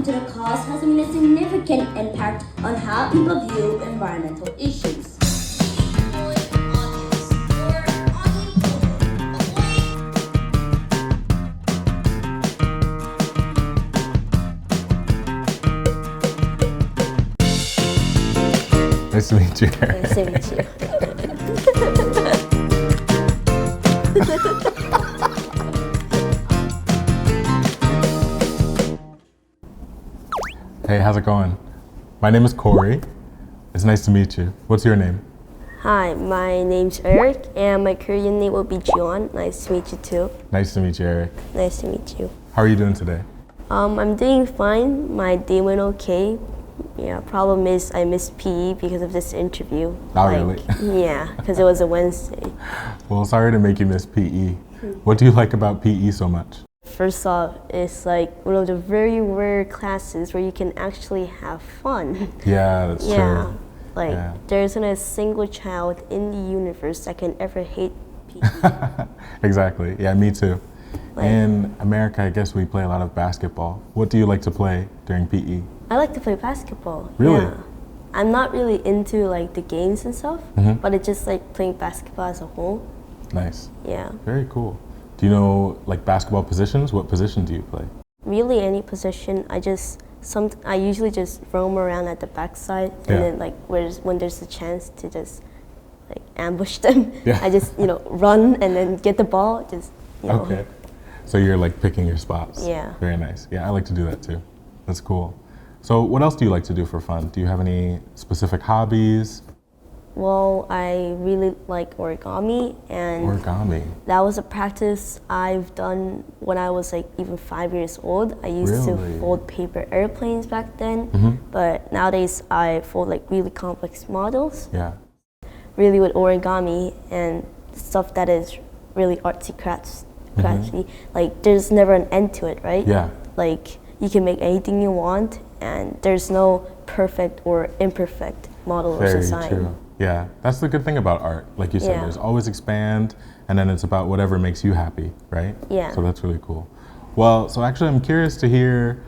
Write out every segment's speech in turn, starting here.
contribution to the cause has been a significant impact on how people view environmental issues. Nice to meet you. Nice to meet you. Hey, how's it going? My name is Cori. It's nice to meet you. What's your name? Hi, my name's Eric, and my Korean name will be Jiwon. Nice to meet you too. Nice to meet you, Eric. Nice to meet you. How are you doing today? I'm doing fine. My day went okay. Yeah, problem is I missed PE because of this interview. Oh, really? Yeah, because it was a Wednesday. Well, sorry to make you miss PE. What do you like about PE so much? First off, it's like one of the very rare classes where you can actually have fun. Yeah, that's true. Like Yeah. there isn't a single child in the universe that can ever hate PE. Exactly. Yeah, me too. Like- In America, I guess we play a lot of basketball. What do you like to play during PE? I like to play basketball. Really? Yeah. I'm not really into like the games and stuff, Mhm. but it's just like playing basketball as a whole. Nice. Yeah. Very cool. Do you know like basketball positions? What position do you play? Really any position. I usually just roam around at the backside and Yeah. then like when there's a chance to just like ambush them, Yeah. I just, run and then get the ball, Okay. So you're like picking your spots. Yeah. Very nice. Yeah, I like to do that too. That's cool. So what else do you like to do for fun? Do you have any specific hobbies? Well, I really like origami, and Origami. that was a practice I've done when I was like even 5 years old. I used Really? to fold paper airplanes back then, but nowadays I fold like really complex models, Yeah. really with origami and stuff that is really artsy craftsy. Like there's never an end to it, right? Yeah. Like you can make anything you want, and there's no perfect or imperfect model or Very design. true. Yeah, that's the good thing about art. Like you said, Yeah. there's always expand, and then it's about whatever makes you happy, right? Yeah. So that's really cool. Well, so actually, I'm curious to hear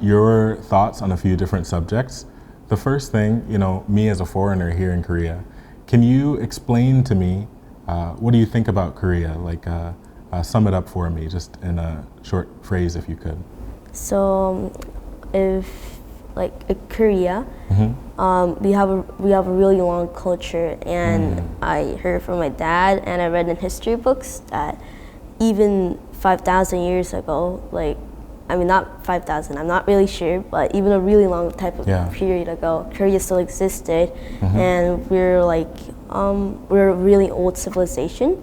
your thoughts on a few different subjects. The first thing, me as a foreigner here in Korea, can you explain to me what do you think about Korea? Like, sum it up for me, just in a short phrase, if you could. So, if Korea, we have a really long culture, and I heard from my dad, and I read in history books that even 5,000 years ago, not 5,000, I'm not really sure, but even a really long type of period ago, Korea still existed, and we're a really old civilization,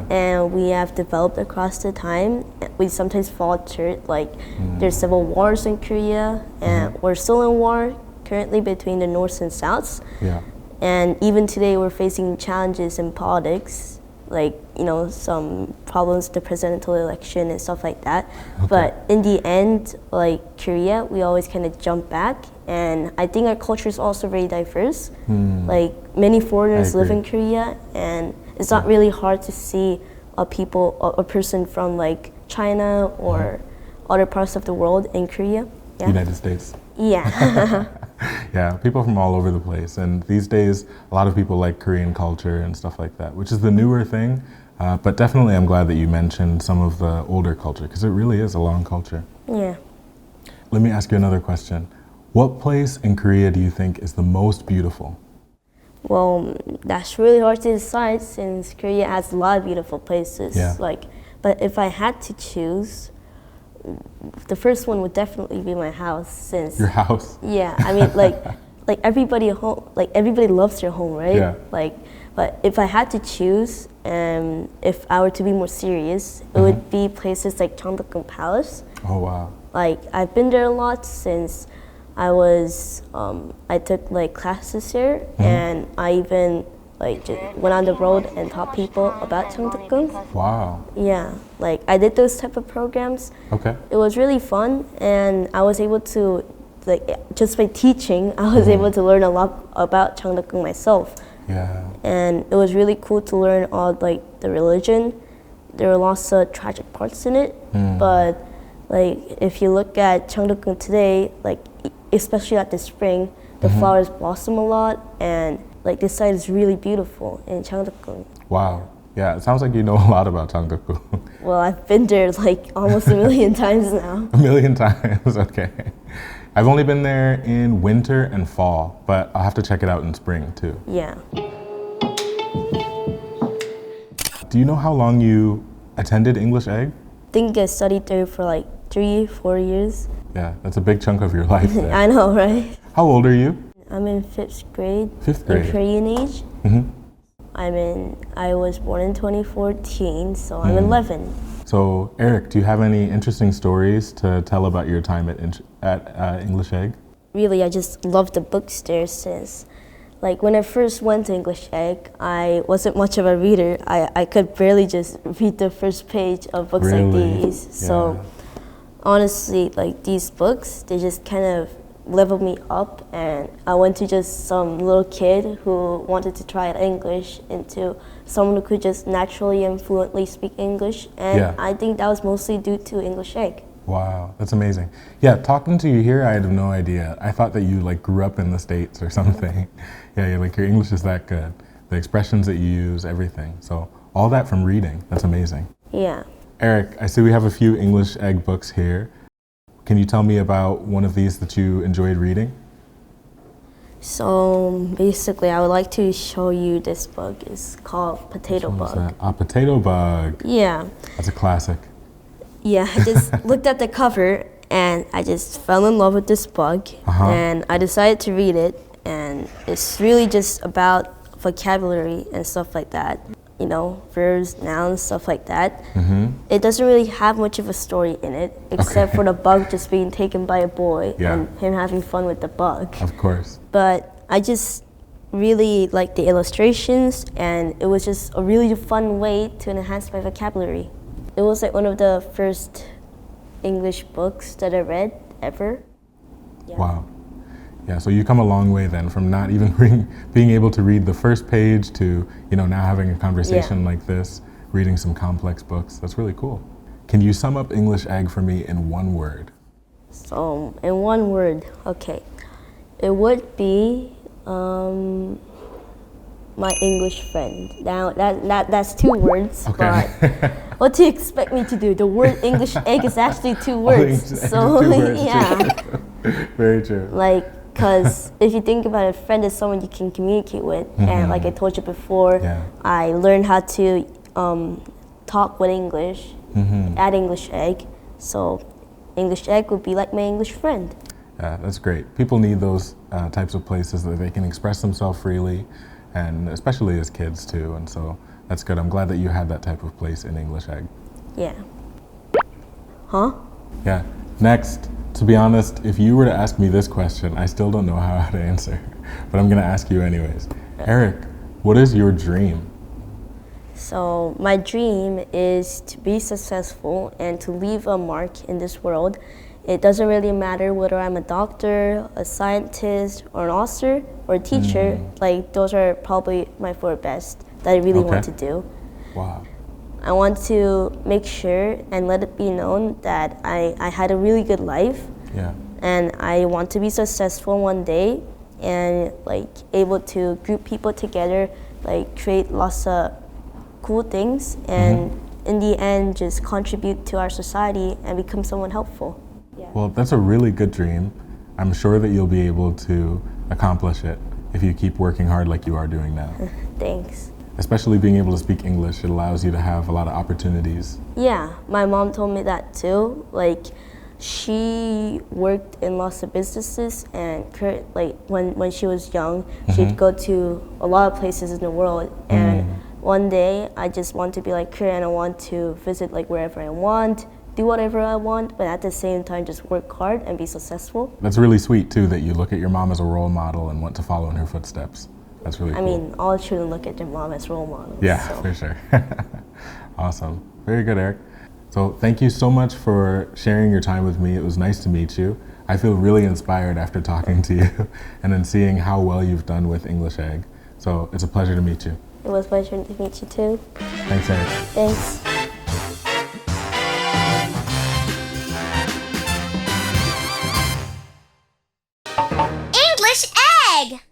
and we have developed across the time. We sometimes faltered, there's civil wars in Korea, and we're still in war currently between the North and South, and even today we're facing challenges in politics, some problems with the presidential election and stuff like that. Okay. But in the end, Korea, we always kind of jump back, and I think our culture is also very diverse. Many foreigners live in Korea, and it's not really hard to see a person from China or other parts of the world in Korea. Yeah. United States. Yeah. Yeah, people from all over the place. And these days, a lot of people like Korean culture and stuff like that, which is the newer thing. But definitely, I'm glad that you mentioned some of the older culture, because it really is a long culture. Yeah. Let me ask you another question. What place in Korea do you think is the most beautiful? Well, that's really hard to decide since Korea has a lot of beautiful places. Yeah. But if I had to choose, the first one would definitely be my house, since Your house? yeah, I mean everybody loves their home, right? Yeah. But if I had to choose, if I were to be more serious, it would be places like Cheongdeokgung Palace. Oh, wow. I've been there a lot since I took classes there, and I even just went on the road and taught people about Cheongdeokgung. Wow. Yeah, I did those type of programs. Okay. It was really fun, and I was able to, just by teaching, I was able to learn a lot about Cheongdeokgung myself. Yeah. And it was really cool to learn all the religion. There were lots of tragic parts in it, but Like if you look at Cheongdeokgung today, like especially at the spring, the flowers blossom a lot, and like this site is really beautiful in Cheongdeokgung. Wow. Yeah, it sounds like you know a lot about Cheongdeokgung. Well, I've been there like almost a million times now. A million times, okay. I've only been there in winter and fall, but I'll have to check it out in spring too. Yeah. Do you know how long you attended English Egg? I think I studied there for like 3-4 years. Yeah, that's a big chunk of your life there. I know, right? How old are you? I'm in 5th grade. 5th grade. In Korean age. I was born in 2014, so I'm 11. So, Eric, do you have any interesting stories to tell about your time at English Egg? Really, I just love the books there since, like when I first went to English Egg, I wasn't much of a reader. I could barely just read the first page of books like Really? these. So honestly, like these books, they just kind of leveled me up, and I went to just some little kid who wanted to try out English into someone who could just naturally and fluently speak English, and I think that was mostly due to English Egg. Wow, that's amazing. Yeah, talking to you here, I had no idea. I thought that you like grew up in the States or something. Yeah, like your English is that good. The expressions that you use, everything. So all that from reading, that's amazing. Yeah. Eric, I see we have a few English Egg books here. Can you tell me about one of these that you enjoyed reading? So basically, I would like to show you this book. It's called Potato Which one is Bug. that? A Potato Bug. Yeah. That's a classic. Yeah, I just looked at the cover and I just fell in love with this book, and I decided to read it, and it's really just about vocabulary and stuff like that. You know, verbs, nouns, stuff like that. It doesn't really have much of a story in it, except for the bug just being taken by a boy and him having fun with the bug. Of course. But I just really liked the illustrations, and it was just a really fun way to enhance my vocabulary. It was like one of the first English books that I read ever. Yeah. Wow. Yeah, so you come a long way then from not even being able to read the first page to, you know, now having a conversation like this, reading some complex books. That's really cool. Can you sum up English Egg for me in one word? So, in one word, okay. It would be my English friend. Now, that's 2 words, but what do you expect me to do? The word English Egg is actually 2 words. So, 2 words. yeah. Very true. Like, because if you think about it, a friend is someone you can communicate with. And like I told you before, I learned how to talk with English at English Egg. So English Egg would be like my English friend. Yeah, that's great. People need those types of places that they can express themselves freely, and especially as kids too. And so that's good. I'm glad that you had that type of place in English Egg. Yeah. Huh? Yeah. Next. To be honest, if you were to ask me this question, I still don't know how to answer, but I'm gonna ask you anyways. Eric, what is your dream? So my dream is to be successful and to leave a mark in this world. It doesn't really matter whether I'm a doctor, a scientist, or an author, or a teacher. Like those are probably my 4 best that I really want to do. Wow. I want to make sure and let it be known that I had a really good life, and I want to be successful one day and like able to group people together, like create lots of cool things, and in the end just contribute to our society and become someone helpful. Well, that's a really good dream. I'm sure that you'll be able to accomplish it if you keep working hard like you are doing now. Thanks. Especially being able to speak English, it allows you to have a lot of opportunities. Yeah, my mom told me that too. Like, she worked in lots of businesses, and like when she was young, she'd go to a lot of places in the world. And one day, I just want to be like her, and I want to visit like wherever I want, do whatever I want, but at the same time, just work hard and be successful. That's really sweet too, that you look at your mom as a role model and want to follow in her footsteps. That's really cool. I mean, all children look at their mom as role models. Yeah, so. for sure. Awesome. Very good, Eric. So thank you so much for sharing your time with me. It was nice to meet you. I feel really inspired after talking to you and then seeing how well you've done with English Egg. So it's a pleasure to meet you. It was a pleasure to meet you too. Thanks, Eric. Thanks. egg.